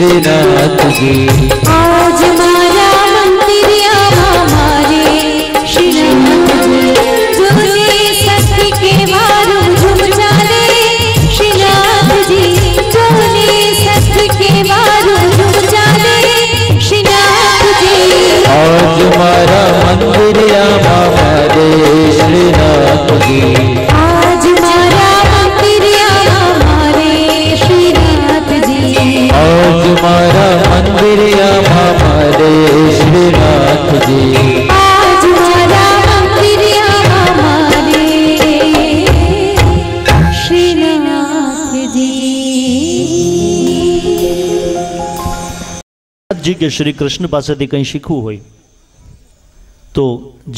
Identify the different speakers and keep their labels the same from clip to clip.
Speaker 1: श्रीनाथ जी।
Speaker 2: आज मारा मंदिरिया मारे श्रीनाथ जी, जोने सखी के मारू झुम चाले श्रीनाथ जी, जोने सखी के मारू झुम चाले श्रीनाथ जी।
Speaker 1: आज मारा मंदिरिया मारे श्रीनाथ जी।
Speaker 2: आज मारा मंदिरिया मारे श्रीनाथ जी।
Speaker 1: आज मारा मंदिरिया मारे श्रीनाथ जी।
Speaker 2: आज मारा मंदिरिया मारे श्रीनाथ जी।
Speaker 3: जी के श्री कृष्ण पासेथी कंई शीखવું હોય તો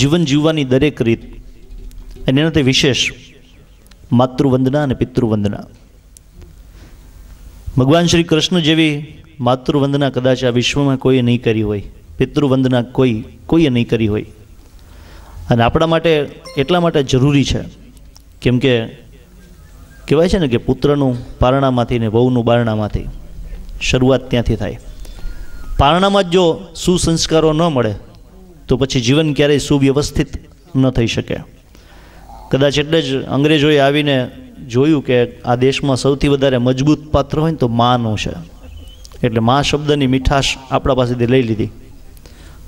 Speaker 3: જીવન જીવવાની દરેક રીત અને એનાથી વિશેષ માતૃવંદના અને પિતૃવંદના. ભગવાન શ્રી કૃષ્ણ જેવી માતૃવંદના કદાચ આ વિશ્વમાં કોઈએ નહીં કરી હોય, પિતૃવંદના કોઈએ નહીં કરી હોય. અને આપણા માટે એટલા માટે જરૂરી છે કેમ કે કહેવાય છે ને કે પુત્રનું પારણામાંથી ને વહુનું બારણામાંથી શરૂઆત ત્યાંથી થાય. પારણામાં જ જો સુસંસ્કારો ન મળે તો પછી જીવન ક્યારેય સુવ્યવસ્થિત ન થઈ શકે. કદાચ એટલે જ અંગ્રેજોએ આવીને જોયું કે આ દેશમાં સૌથી વધારે મજબૂત પાત્ર હોય ને તો માનું છે. એટલે મા શબ્દની મીઠાશ આપણા પાસેથી લઈ લીધી,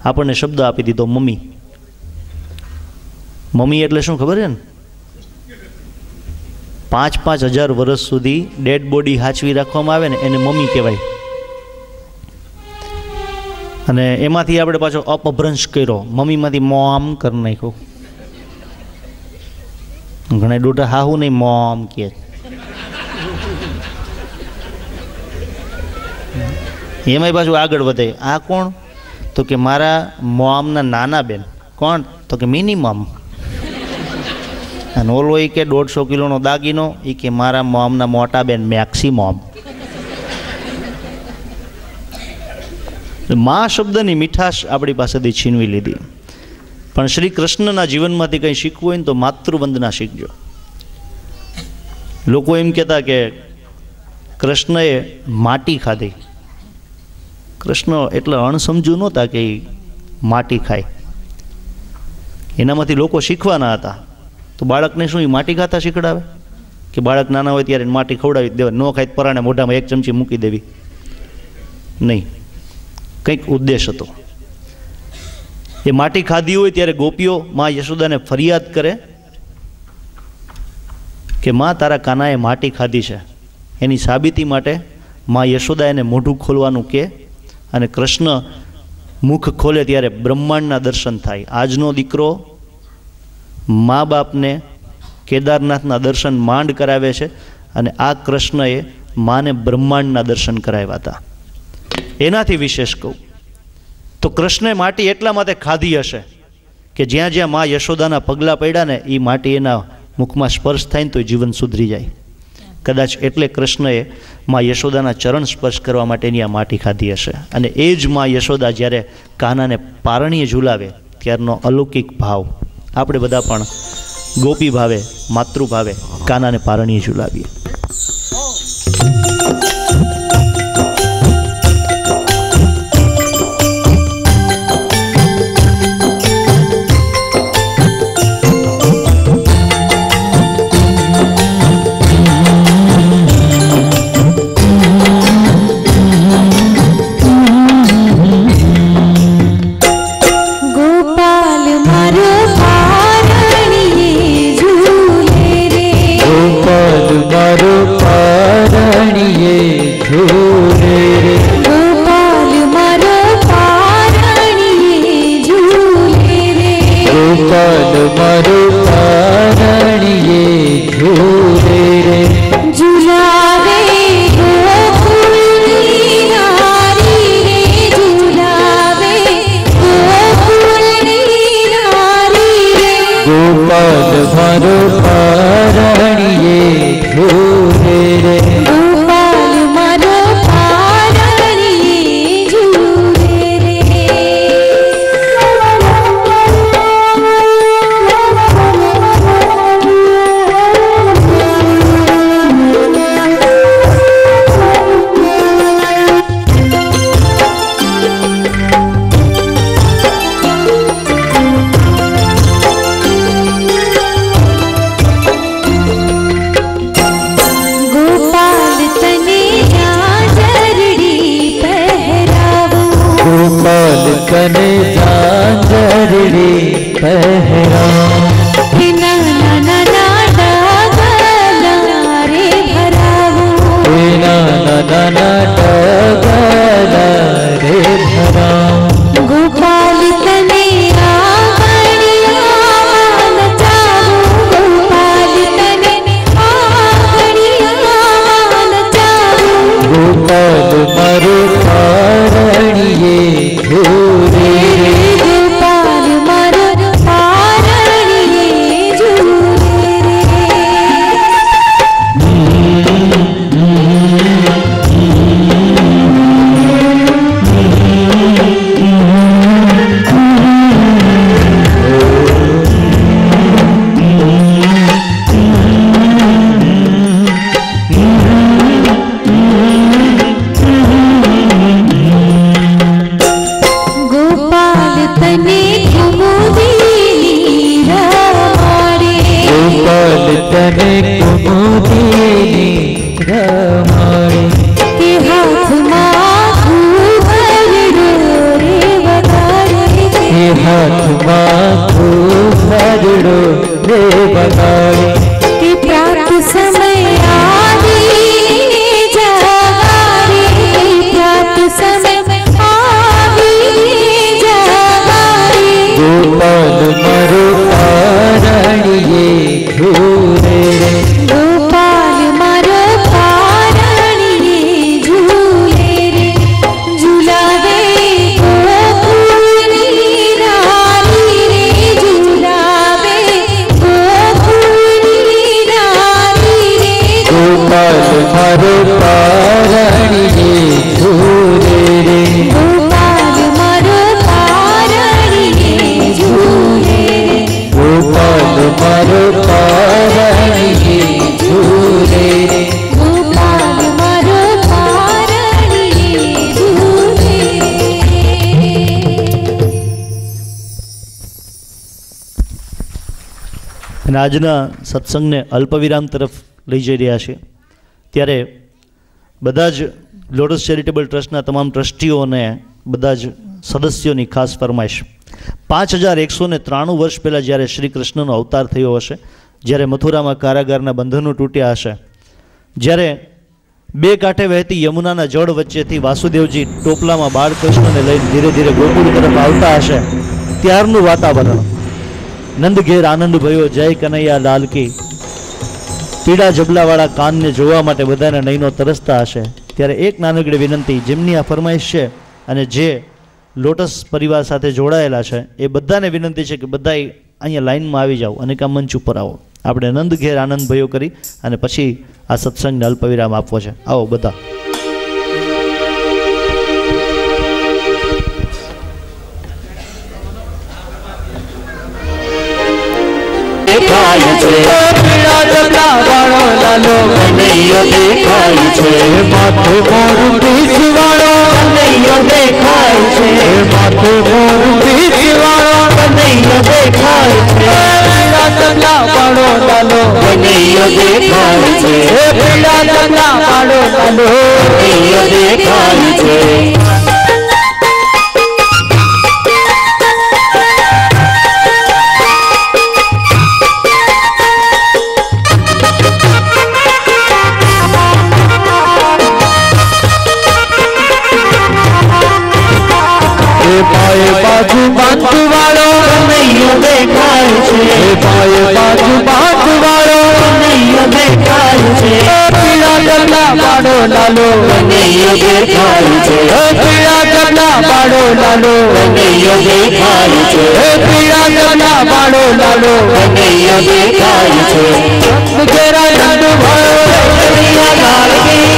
Speaker 3: આપણને શબ્દ આપી દીધો મમ્મી. મમ્મી એટલે શું ખબર છે ને? 5,000 વર્ષ સુધી ડેડ બોડી હાચવી રાખવામાં આવે ને એને મમ્મી કહેવાય. અને એમાંથી આપણે પાછો અપભ્રંશ કર્યો, મમ્મીમાંથી મોમ કરી નાખ્યો. ઘણા ડોટા હાહુ નહીં મોમ કે. એમાંય પાછું આગળ વધે. આ કોણ? તો કે મારા મોમના નાના બેન. કોણ? તો કે મિનિમમ. અને ઓલો એ કે 150 કિલોનો દાગીનો, એ કે મારા મોમના મોટા બેન મેક્સિમમ. મા શબ્દની મીઠાશ આપણી પાસેથી છીનવી લીધી. પણ શ્રી કૃષ્ણના જીવનમાંથી કંઈ શીખવું હોય ને તો માતૃવંદના શીખજો. લોકો એમ કહેતા કે કૃષ્ણએ માટી ખાધી. કૃષ્ણ એટલે અણસમજુ નહોતા કે એ માટી ખાય. એનામાંથી લોકો શીખવાના હતા. તો બાળકને શું એ માટી ખાતા શીખડાવે? કે બાળક નાના હોય ત્યારે માટી ખવડાવી દેવા, ન ખાય પરાણે મોઢામાં 1 ચમચી મૂકી દેવી? નહીં, કંઈક ઉદ્દેશ હતો. એ માટી ખાધી હોય ત્યારે ગોપીઓ માં યશોદાને ફરિયાદ કરે કે માં તારા કાનાએ માટી ખાધી છે. એની સાબિતી માટે માં યશોદા એને મોઢું ખોલવાનું કહે અને કૃષ્ણ મુખ ખોલે ત્યારે બ્રહ્માંડના દર્શન થાય. આજનો દીકરો મા બાપને કેદારનાથના દર્શન માંડ કરાવે છે અને આ કૃષ્ણએ માને બ્રહ્માંડના દર્શન કરાવ્યા હતા. એનાથી વિશેષ કહું તો કૃષ્ણે માટી એટલા માટે ખાધી હશે કે જ્યાં જ્યાં મા યશોદાના પગલાં પડ્યા ને એ માટી એના મુખમાં સ્પર્શ થાય ને તો જીવન સુધરી જાય. કદાચ એટલે કૃષ્ણએ મા યશોદાના ચરણ સ્પર્શ કરવા માટેની આ માટી ખાધી હશે. અને એ જ મા યશોદા જ્યારે કાનાને પારણીએ ઝુલાવે ત્યારનો અલૌકિક ભાવ આપણે બધા પણ ગોપી ભાવે માતૃભાવે કાનાને પારણીએ ઝુલાવીએ.
Speaker 1: તને કુમુદીની રમાડી
Speaker 2: કે હાથમાં ઘૂંઘરડો રે વગાડે
Speaker 1: એ હાથમાં ઘૂંઘરડો રે વગાડે
Speaker 2: કે પ્રાત સમય આવીને જગાડે પ્રાત સમય આવીને જગાડે
Speaker 1: ગોપાલ મારો પારણીએ ઘૂરે રે
Speaker 2: ગોપાલ મારો પારણીએ ઝૂલે રે ઝૂલાવે ગોકુળની રાણી રે ઝૂલાવે ગોકુળની રાણી રે
Speaker 1: ગોપાલ મારો પારણીએ ઘૂરે રે
Speaker 2: ગોપાલ મારો પારણીએ ઝૂલે રે
Speaker 1: ગોપાલ મારો પારણીએ ઘૂરે રે
Speaker 2: ગોપાલ મારો પારણીએ ઝૂલે રે
Speaker 3: અને આજના સત્સંગને અલ્પવિરામ તરફ લઈ જઈ રહ્યા છીએ ત્યારે બધા જ લોટસ ચેરિટેબલ ટ્રસ્ટના તમામ ટ્રસ્ટીઓ અને બધા જ સદસ્યોની ખાસ ફરમાઈશ 5193 વર્ષ પહેલાં જ્યારે શ્રી કૃષ્ણનો અવતાર થયો હશે, જ્યારે મથુરામાં કારાગારના બંધનો તૂટ્યા હશે, જ્યારે બે કાંઠે વહેતી યમુનાના જળ વચ્ચેથી વાસુદેવજી ટોપલામાં બાળકૃષ્ણને લઈને ધીરે ધીરે ગોકુળ તરફ આવતા હશે, ત્યારનું વાતાવરણ નંદ ઘેર આનંદ ભયો જય કનૈયા લાલ કી પીડા જબલાવાળા કાનને જોવા માટે બધાને નયનો તરસતા હશે. ત્યારે એક નાનકડી વિનંતી, જેમની આ ફરમાઈશ છે અને જે લોટસ પરિવાર સાથે જોડાયેલા છે એ બધાને વિનંતી છે કે બધા અહીંયા લાઈનમાં આવી જાઓ અને કાં મંચ ઉપર આવો. આપણે નંદ ઘેર આનંદ ભયો કરી અને પછી આ સત્સંગને અલ્પવિરામ આપવો છે. આવો બધા.
Speaker 1: દેખાય છે પીળા જબલા વાળો લાલો કનૈયો દેખાય છે માથે મોર પીસ વાળો કનૈયો દેખાય છે માથે મોર પીસ વાળો કનૈયો દેખાય છે પીળા જબલા વાળો લાલો કનૈયો દેખાય છે પીળા જબલા વાળો લાલો કનૈયો દેખાય છે બાજુ બાંધ વાળો કનૈયો દેખાય છે પાયે બાજુ બાંધ વાળો કનૈયો દેખાય છે પીળા જબલા વાળો લાલો કનૈયો દેખાય છે પીળા જબલા વાળો લાલો કનૈયો દેખાય છે પીળા જબલા વાળો લાલો કનૈયો દેખાય છે ઘેરા નંદ ભયો કનૈયા લાલ કી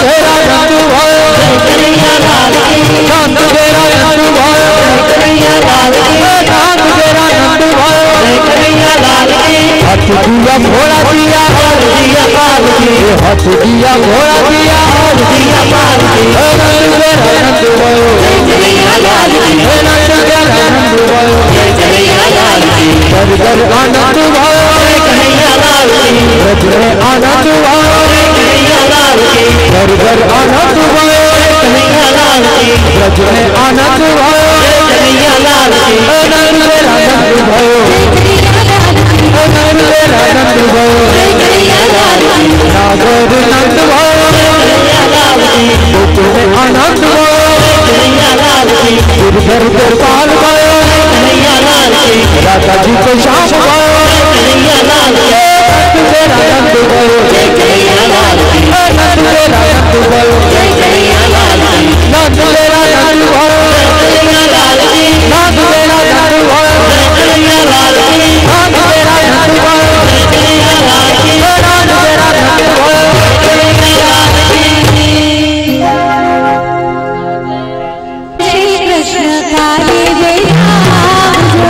Speaker 1: ઘેરા નંદ ભયો કનૈયા લાલ કી નંદ ઘેરા નંદ ભયો કનૈયા લાલ કી નંદ ઘેરા નંદ ભયો કનૈયા લાલ કી હાથ દિયા ઘોડા દિયા હાથ દિયા પાલ કી હાથ દિયા ઘોડા દિયા હાથ દિયા પાલ કી નંદ ઘેરા નંદ ભયો કનૈયા લાલ કી નંદ ઘેરા નંદ ભયો કનૈયા લાલ કી ઘર ઘર આનંદ ભયો કનૈયા લાલ કી ઘર આનંદ ભયો કનૈયા લાલ કી ઘર ઘર આનંદ ભયો કનૈયા લાલ કી વ્રજ में आनंद भयो कन्हैया लाल की आनंद भयो आनंद भयो कन्हैया लाल की नागर नंद भयो कन्हैया लाल की गोकुल में आनंद भयो कन्हैया लाल की गिरधर गोपाल भयो कन्हैया लाल की राधा जी को श्याम भयो कन्हैया लाल की आनंद भयो कन्हैया लाल की आनंद भयो कन्हैया लाल की नंद मेरा नंद भयो कन्हैया लाल की नंद मेरा नंद भयो कन्हैया लाल की नंद मेरा नंद भयो कन्हैया लाल की नंद मेरा नंद भयो कन्हैया लाल की
Speaker 2: श्री कृष्ण काले बैरागो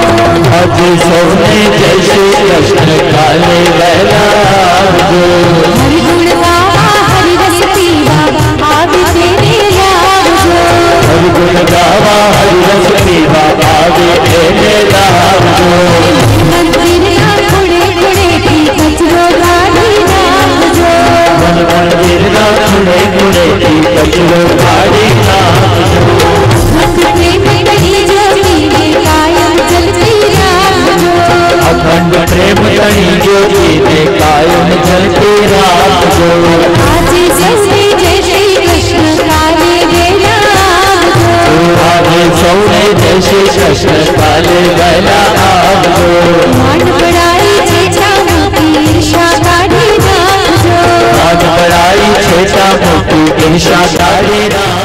Speaker 1: आज सबने जय श्री कृष्ण काले बैरागो
Speaker 2: हरि गुण गावा हरि रस पीवा आदि तेरे लागो
Speaker 1: हरि गुण गावा हरि रस पीवा आवे तेरे लाभो
Speaker 2: मंदिर खुड़े खुड़े की कचरो
Speaker 1: રાખજો
Speaker 2: આજે સૌને જય શ્રી કૃષ્ણ કાલે વેલા આવજો
Speaker 1: આજે સૌને જય શ્રી કૃષ્ણ કાલે વહેલા આવજો
Speaker 2: માંડ પડાઈ છે ચામુકી ઈર્ષા કાઢી નાખજો
Speaker 1: માંડ પડાઈ છે ચામુકી ઈર્ષા કાઢી નાખજો